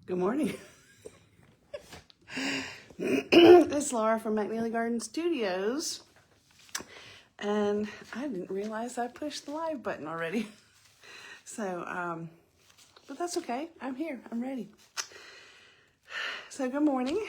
Good morning. It's Laura from McNeely Garden Studios. And I didn't realize I pushed the live button already. So, but that's okay. I'm here. I'm ready. So good morning.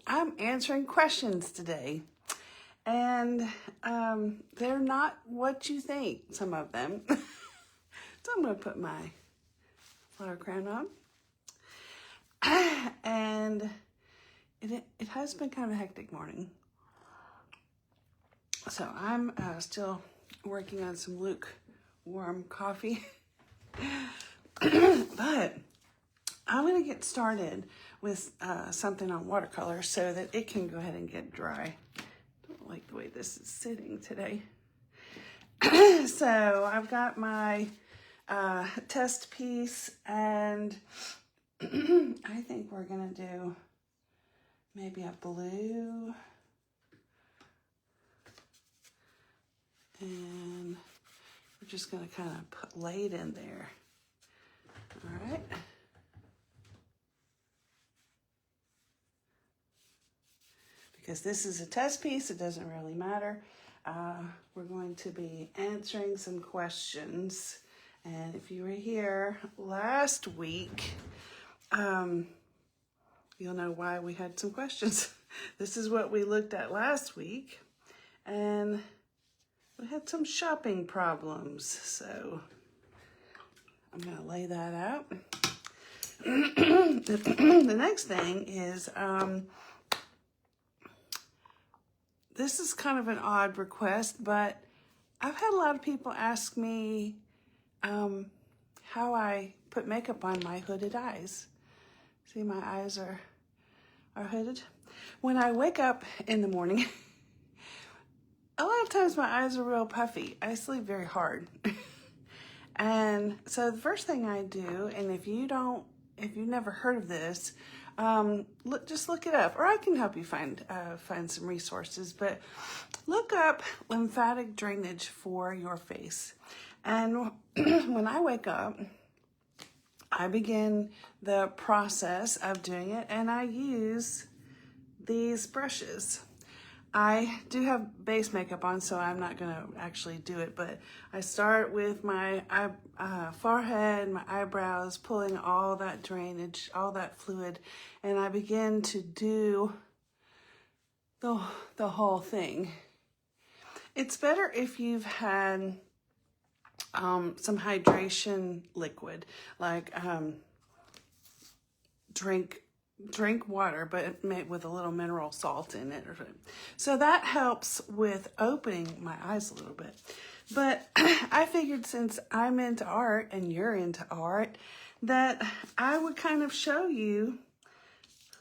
I'm answering questions today. And they're not what you think, some of them. So I'm going to put my flower crown on. And it has been kind of a hectic morning. So I'm still working on some lukewarm coffee. But I'm going to get started with something on watercolor so that it can go ahead and get dry. I don't like the way this is sitting today. So I've got my test piece, and I think we're going to do maybe a blue. And we're just going to kind of lay it in there. All right. Because this is a test piece, it doesn't really matter. We're going to be answering some questions. And if you were here last week, you'll know why we had some questions. This is what we looked at last week. And we had some shopping problems, so I'm going to lay that out. The next thing is, this is kind of an odd request, but I've had a lot of people ask me how I put makeup on my hooded eyes. See, my eyes are hooded. When I wake up in the morning, a lot of times my eyes are real puffy. I sleep very hard. And so the first thing I do, and if you've never heard of this, just look it up, or I can help you find some resources, but look up lymphatic drainage for your face. And when I wake up, I begin the process of doing it, and I use these brushes. I do have base makeup on, so I'm not going to actually do it, but I start with my forehead, my eyebrows, pulling all that drainage, all that fluid, and I begin to do the whole thing. It's better if you've had some hydration liquid, like drink water, but made with a little mineral salt in it. So that helps with opening my eyes a little bit. But I figured, since I'm into art and you're into art, that I would kind of show you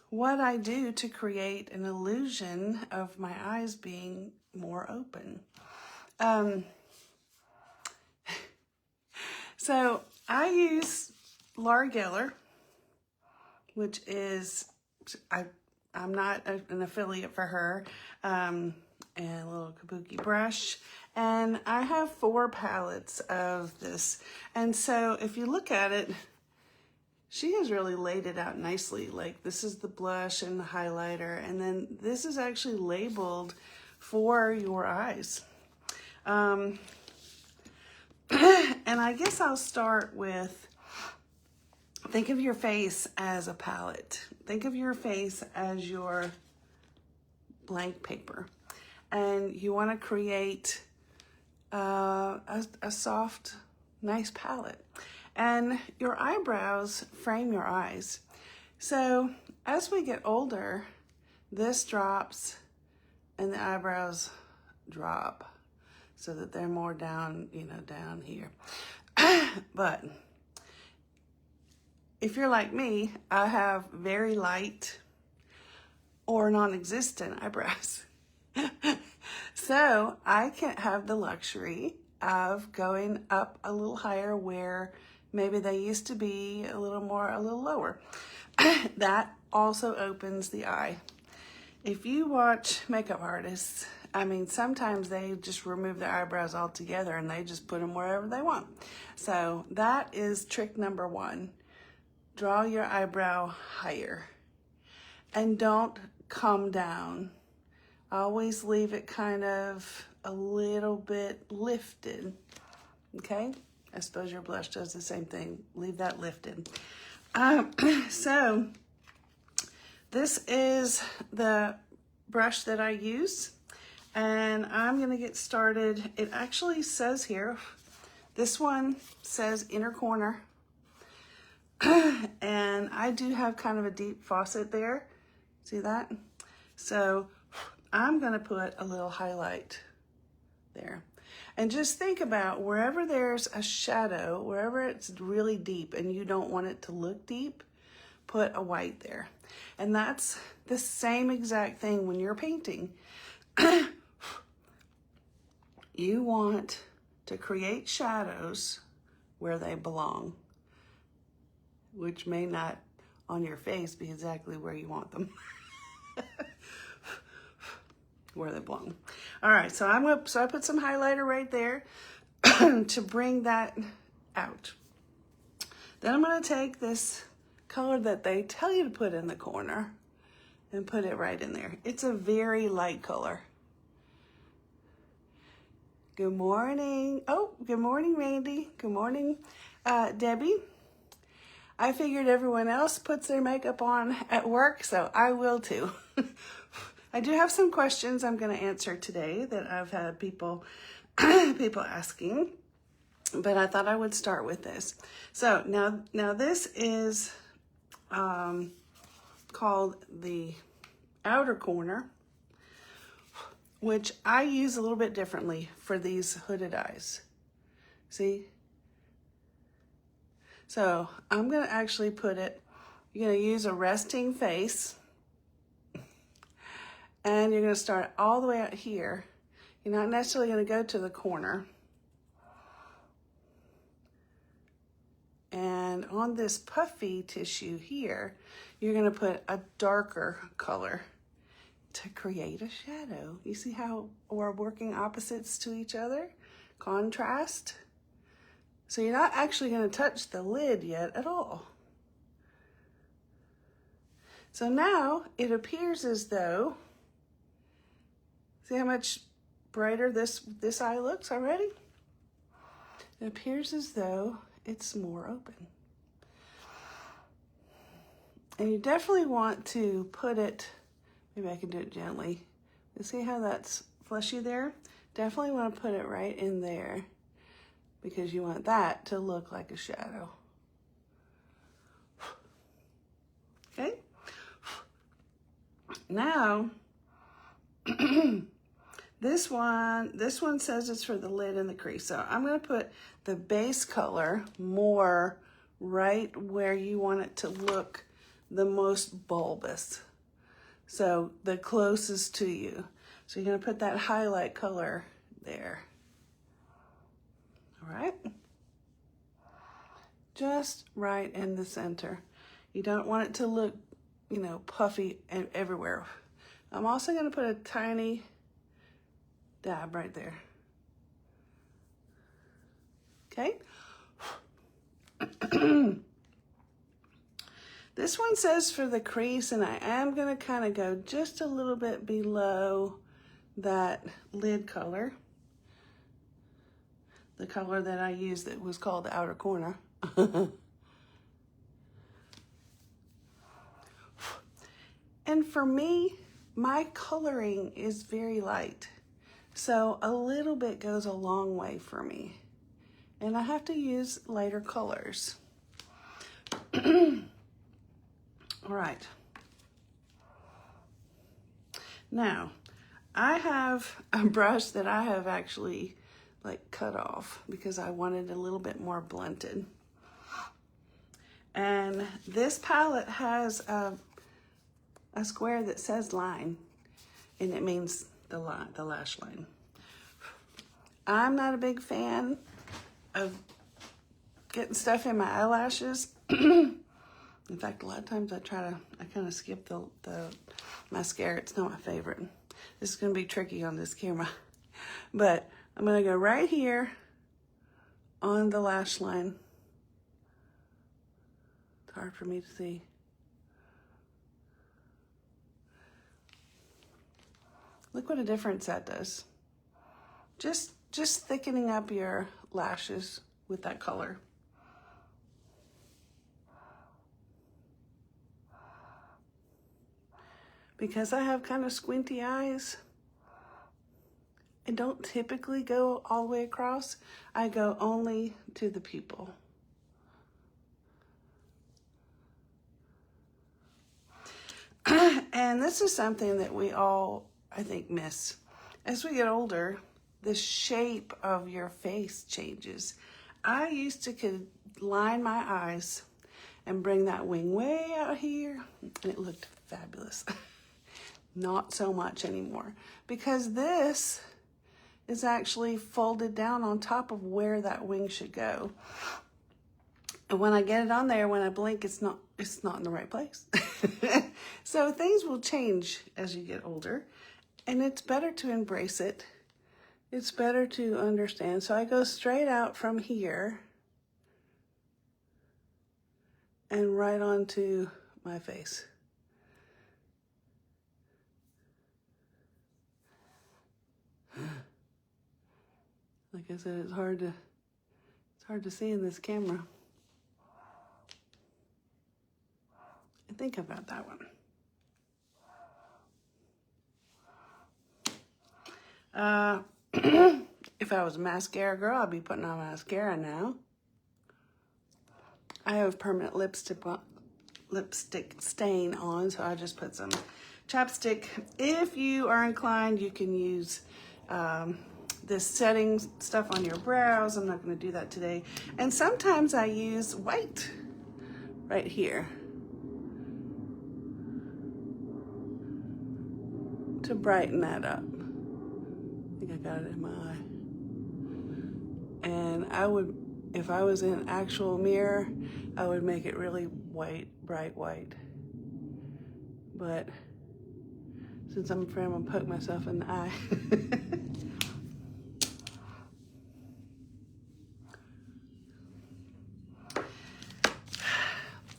what I do to create an illusion of my eyes being more open. So I use Laura Geller, which is, I'm not an affiliate for her, and a little kabuki brush. And I have 4 palettes of this. And so if you look at it, she has really laid it out nicely. Like, this is the blush and the highlighter, and then this is actually labeled for your eyes. And I guess I'll start with, think of your face as a palette. Think of your face as your blank paper. And you want to create a soft, nice palette. And your eyebrows frame your eyes. So as we get older, this drops and the eyebrows drop so that they're more down, down here. But if you're like me, I have very light or non-existent eyebrows. So I can't have the luxury of going up a little higher where maybe they used to be a little lower. That also opens the eye. If you watch makeup artists, sometimes they just remove their eyebrows altogether and they just put them wherever they want. So that is trick number 1. draw your eyebrow higher. And don't come down. Always leave it kind of a little bit lifted, okay? I suppose your blush does the same thing. Leave that lifted. So this is the brush that I use, and I'm gonna get started. It actually says here, this one says inner corner, and I do have kind of a deep faucet there. See that? So I'm gonna put a little highlight there. And just think about wherever there's a shadow, wherever it's really deep and you don't want it to look deep, put a white there. And that's the same exact thing when you're painting. You want to create shadows where they belong, which may not on your face be exactly where you want them. Where they belong. All right, so I put some highlighter right there to bring that out. Then I'm gonna take this color that they tell you to put in the corner and put it right in there. It's a very light color. Good morning. Oh, good morning, Randy. Good morning, Debbie. I figured everyone else puts their makeup on at work, so I will too. I do have some questions I'm going to answer today that I've had people asking, but I thought I would start with this. So now this is called the outer corner, which I use a little bit differently for these hooded eyes. See? So I'm going to actually put it, you're going to use a resting face. And you're going to start all the way out here. You're not necessarily going to go to the corner. And on this puffy tissue here, you're going to put a darker color to create a shadow. You see how we're working opposites to each other? Contrast. So you're not actually going to touch the lid yet at all. So now it appears as though, see how much brighter this eye looks already? It appears as though it's more open. And you definitely want to put it, maybe I can do it gently. You see how that's fleshy there? Definitely want to put it right in there because you want that to look like a shadow. Okay? Now, This one says it's for the lid and the crease. So I'm going to put the base color more right where you want it to look the most bulbous. So the closest to you. So you're going to put that highlight color there. All right. Just right in the center. You don't want it to look, puffy everywhere. I'm also going to put a tiny dab right there. Okay. This one says for the crease, and I am going to kind of go just a little bit below that lid color. The color that I used that was called the outer corner. And for me, my coloring is very light. So a little bit goes a long way for me. And I have to use lighter colors. All right. Now, I have a brush that I have actually cut off because I wanted a little bit more blunted. And this palette has a square that says line, and it means the lash line. I'm not a big fan of getting stuff in my eyelashes. In fact, a lot of times I kind of skip the mascara. It's not my favorite. This is going to be tricky on this camera. But I'm going to go right here on the lash line. hard for me to see. Look what a difference that does. Just thickening up your lashes with that color. Because I have kind of squinty eyes, I don't typically go all the way across. I go only to the pupil. And this is something that we all, I think, miss. As we get older, the shape of your face changes. I used to could line my eyes and bring that wing way out here, and it looked fabulous. Not so much anymore, because this is actually folded down on top of where that wing should go. And when I get it on there, when I blink, it's not in the right place. So things will change as you get older, and it's better to embrace it. It's better to understand. So I go straight out from here and right onto my face. Like I said, it's hard to see in this camera. I think about that one. If I was a mascara girl, I'd be putting on mascara now. I have permanent lipstick stain on, so I just put some chapstick. If you are inclined, you can use this setting stuff on your brows. I'm not going to do that today. And sometimes I use white right here to brighten that up. I think I got it in my eye. And I would, if I was in an actual mirror, I would make it really white, bright white. But since I'm afraid I'm gonna poke myself in the eye.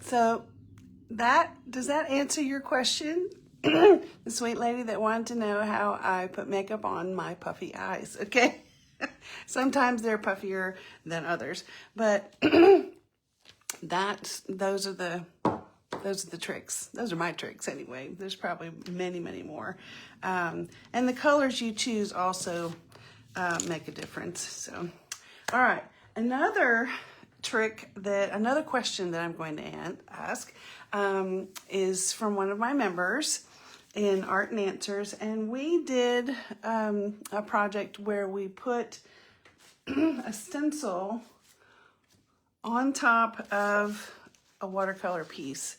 So does that answer your question? The sweet lady that wanted to know how I put makeup on my puffy eyes, okay? Sometimes they're puffier than others, but those are the tricks. Those are my tricks anyway. There's probably many, many more. And the colors you choose also make a difference. So, all right, another question that I'm going to ask is from one of my members in Art and Answers, and we did a project where we put a stencil on top of a watercolor piece,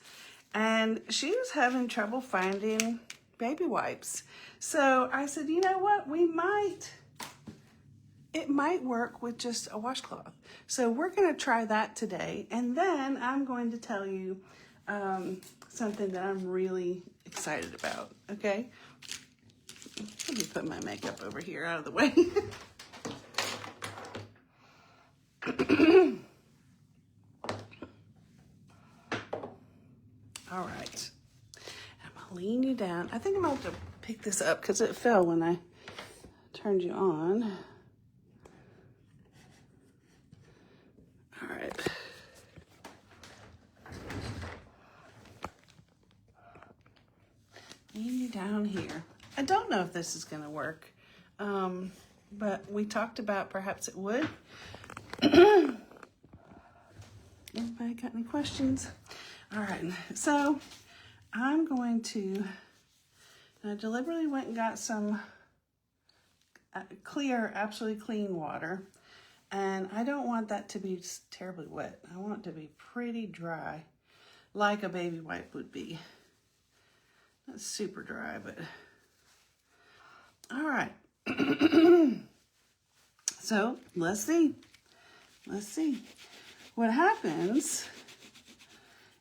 and she was having trouble finding baby wipes. So I said, you know what, it might work with just a washcloth. So we're going to try that today, and then I'm going to tell you something that I'm really excited about, okay? Let me put my makeup over here out of the way. All right. I'm going to lean you down. I think I'm going to have to pick this up because it fell when I turned you on. All right. Lean you down here. I don't know if this is going to work, but we talked about perhaps it would. Anybody got any questions? All right, so I'm going to, I deliberately went and got some clear, absolutely clean water. And I don't want that to be terribly wet. I want it to be pretty dry, like a baby wipe would be. Not super dry, but all right. So let's see. What happens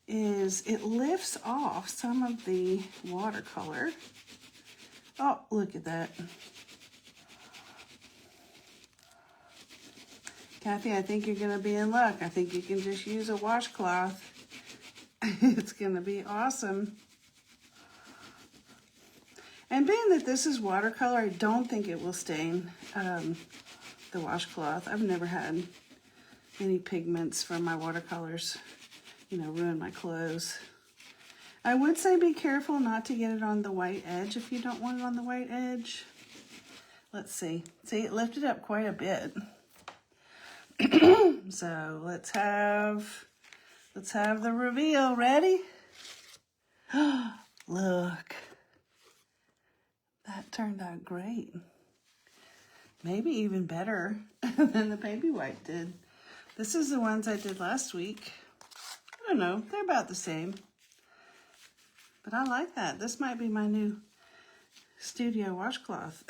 is it lifts off some of the watercolor. Oh, look at that. Kathy, I think you're going to be in luck. I think you can just use a washcloth It's going to be awesome. And being that this is watercolor, I don't think it will stain the washcloth. I've never had any pigments from my watercolors, ruin my clothes. I would say be careful not to get it on the white edge if you don't want it on the white edge. Let's see. See, it lifted up quite a bit. So let's have the reveal. Ready? Look. That turned out great. Maybe even better than the baby white did. This is the ones I did last week. I don't know, they're about the same. But I like that. This might be my new studio washcloth.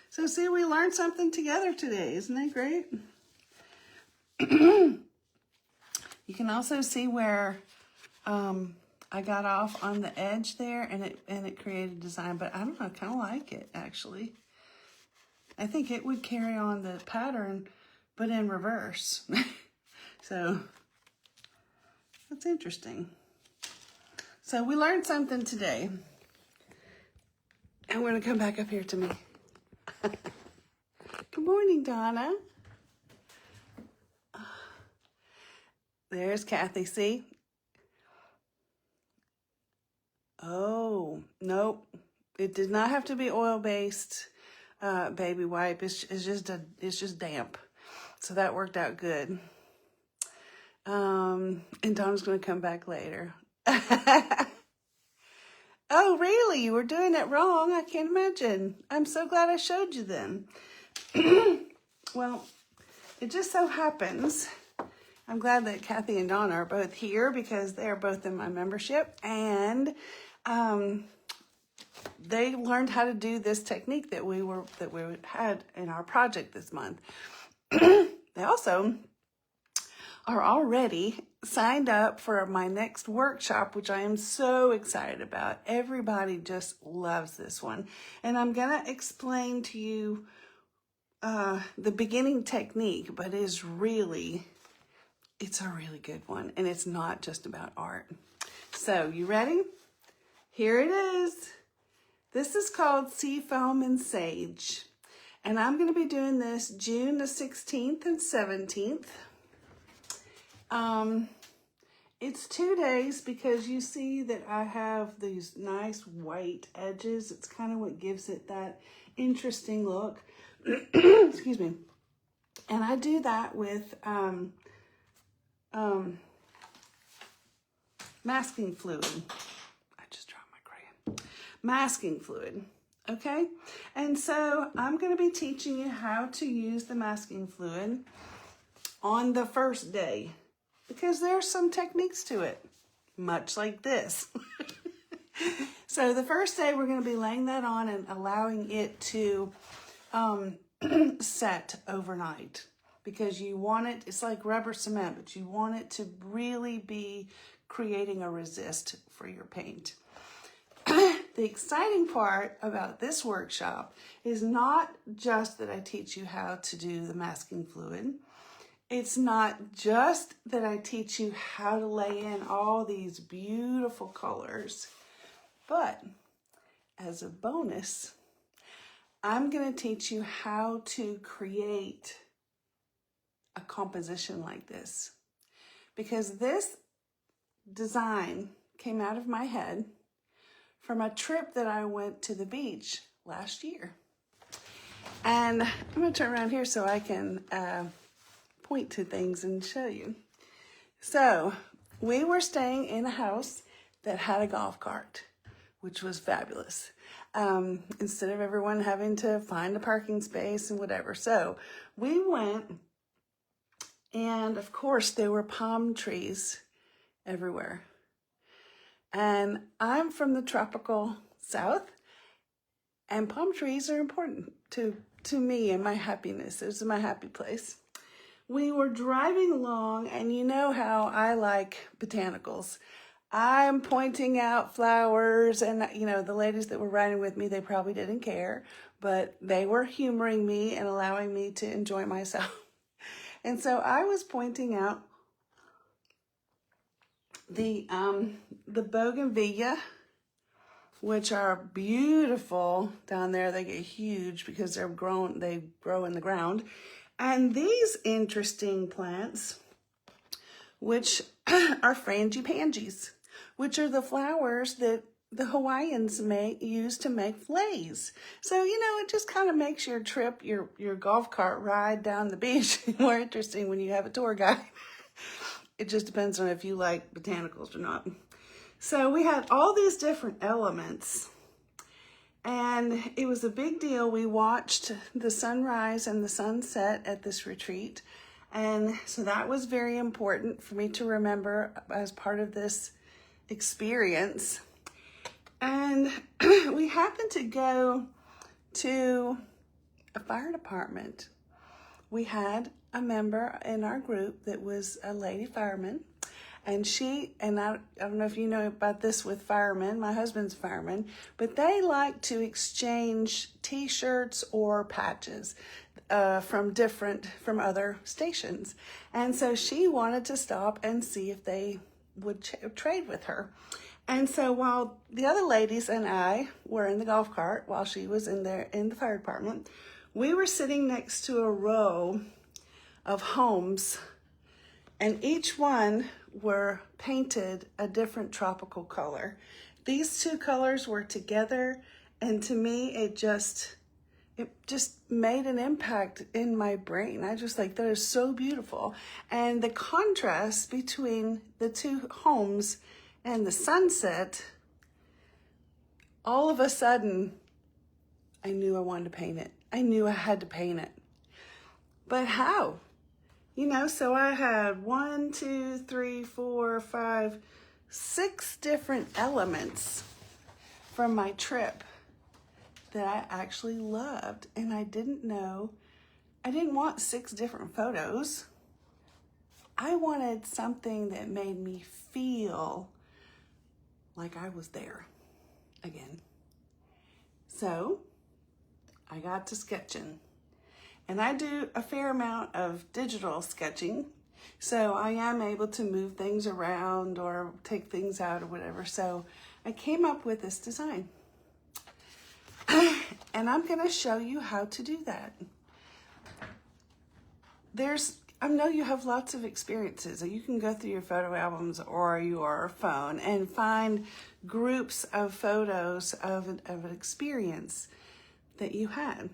So see, we learned something together today. Isn't that great? You can also see where I got off on the edge there and it created a design, but I don't know, I kind of like it actually. I think it would carry on the pattern, but in reverse. So that's interesting. So we learned something today. And we're going to come back up here to me. Good morning, Donna. There's Kathy, see? Oh, nope. It did not have to be oil-based baby wipe. It's just damp. So that worked out good. And Donna's going to come back later. Oh, really? You were doing it wrong? I can't imagine. I'm so glad I showed you then. Well, it just so happens, I'm glad that Kathy and Donna are both here because they are both in my membership, and they learned how to do this technique that we had in our project this month. They also are already signed up for my next workshop, which I am so excited about. Everybody just loves this one. And I'm going to explain to you the beginning technique, but it's a really good one. And it's not just about art. So, you ready? Here it is. This is called Seafoam and Sage. And I'm going to be doing this June the 16th and 17th. It's 2 days because you see that I have these nice white edges. It's kind of what gives it that interesting look. Excuse me. And I do that with masking fluid. I just dropped my crayon. Masking fluid. Okay? And so I'm going to be teaching you how to use the masking fluid on the first day, because there are some techniques to it, much like this. So the first day we're going to be laying that on and allowing it to set overnight, because you want it, it's like rubber cement, but you want it to really be creating a resist for your paint. The exciting part about this workshop is not just that I teach you how to do the masking fluid. It's not just that I teach you how to lay in all these beautiful colors, but as a bonus, I'm going to teach you how to create a composition like this. Because this design came out of my head from a trip that I went to the beach last year. And I'm going to turn around here so I can point to things and show you. So we were staying in a house that had a golf cart, which was fabulous. Instead of everyone having to find a parking space and whatever. So we went, and of course there were palm trees everywhere. And I'm from the tropical South, and palm trees are important to me and my happiness. It's my happy place. We were driving along, and you know how I like botanicals. I'm pointing out flowers, and the ladies that were riding with me, they probably didn't care, but they were humoring me and allowing me to enjoy myself. And so I was pointing out the bougainvillea, which are beautiful down there. They get huge because they grow in the ground. And these interesting plants, which are frangipanges, which are the flowers that the Hawaiians use to make fillets. So, you know, it just kind of makes your trip, your golf cart ride down the beach more interesting when you have a tour guide. It just depends on if you like botanicals or not. So we had all these different elements, and it was a big deal. We watched the sunrise and the sunset at this retreat. And so that was very important for me to remember as part of this experience. And we happened to go to a fire department. We had a member in our group that was a lady fireman. And I don't know if you know about this with firemen, my husband's fireman, but they like to exchange t-shirts or patches from other stations. And so she wanted to stop and see if they would trade with her. And so while the other ladies and I were in the golf cart, while she was in the fire department, we were sitting next to a row of homes, and each one were painted a different tropical color. These two colors were together, and to me, it just made an impact in my brain. I just like, that is so beautiful. And the contrast between the two homes and the sunset, all of a sudden, I knew I wanted to paint it. I knew I had to paint it. But how? You know, so I had 1, 2, 3, 4, 5, 6 different elements from my trip that I actually loved. And I didn't want 6 different photos. I wanted something that made me feel like I was there again. So I got to sketching. And I do a fair amount of digital sketching, so I am able to move things around or take things out or whatever. So I came up with this design. And I'm going to show you how to do that. I know you have lots of experiences. You can go through your photo albums or your phone and find groups of photos of an experience that you had.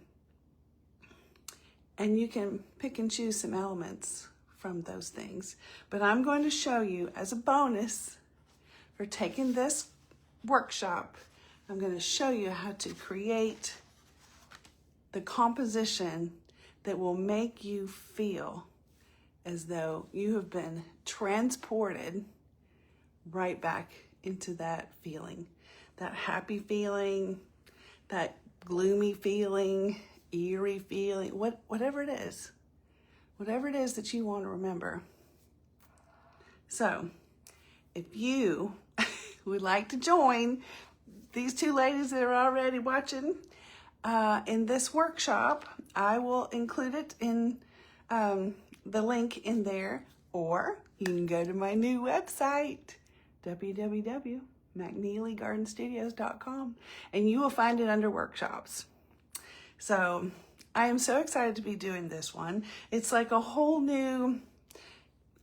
And you can pick and choose some elements from those things. But I'm going to show you as a bonus for taking this workshop, I'm going to show you how to create the composition that will make you feel as though you have been transported right back into that feeling, that happy feeling, that gloomy feeling, eerie feeling, whatever it is that you want to remember. So if you would like to join these 2 ladies that are already watching in this workshop, I will include it in the link in there, or you can go to my new website, www.mcneelygardenstudios.com, and you will find it under workshops. So I am so excited to be doing this one. It's like a whole new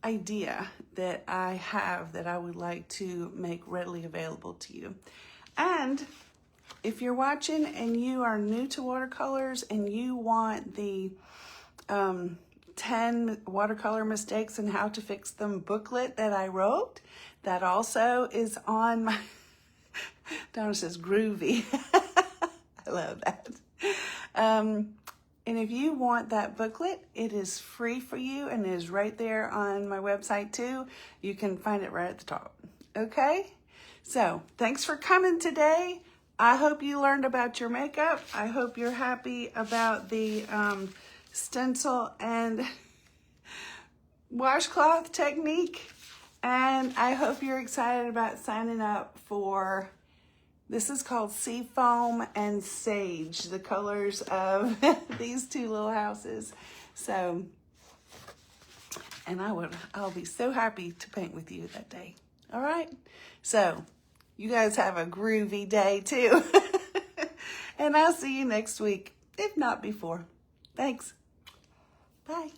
idea that I have that I would like to make readily available to you. And if you're watching and you are new to watercolors and you want the 10 watercolor mistakes and how to fix them booklet that I wrote, that also is on my, Donna says groovy. I love that. And if you want that booklet, it is free for you and it is right there on my website too. You can find it right at the top. Okay? So thanks for coming today. I hope you learned about your makeup. I hope you're happy about the stencil and washcloth technique. And I hope you're excited about signing up for, this is called Seafoam and Sage, the colors of these 2 little houses. So, and I'll be so happy to paint with you that day. All right? So, you guys have a groovy day too. And I'll see you next week, if not before. Thanks. Bye.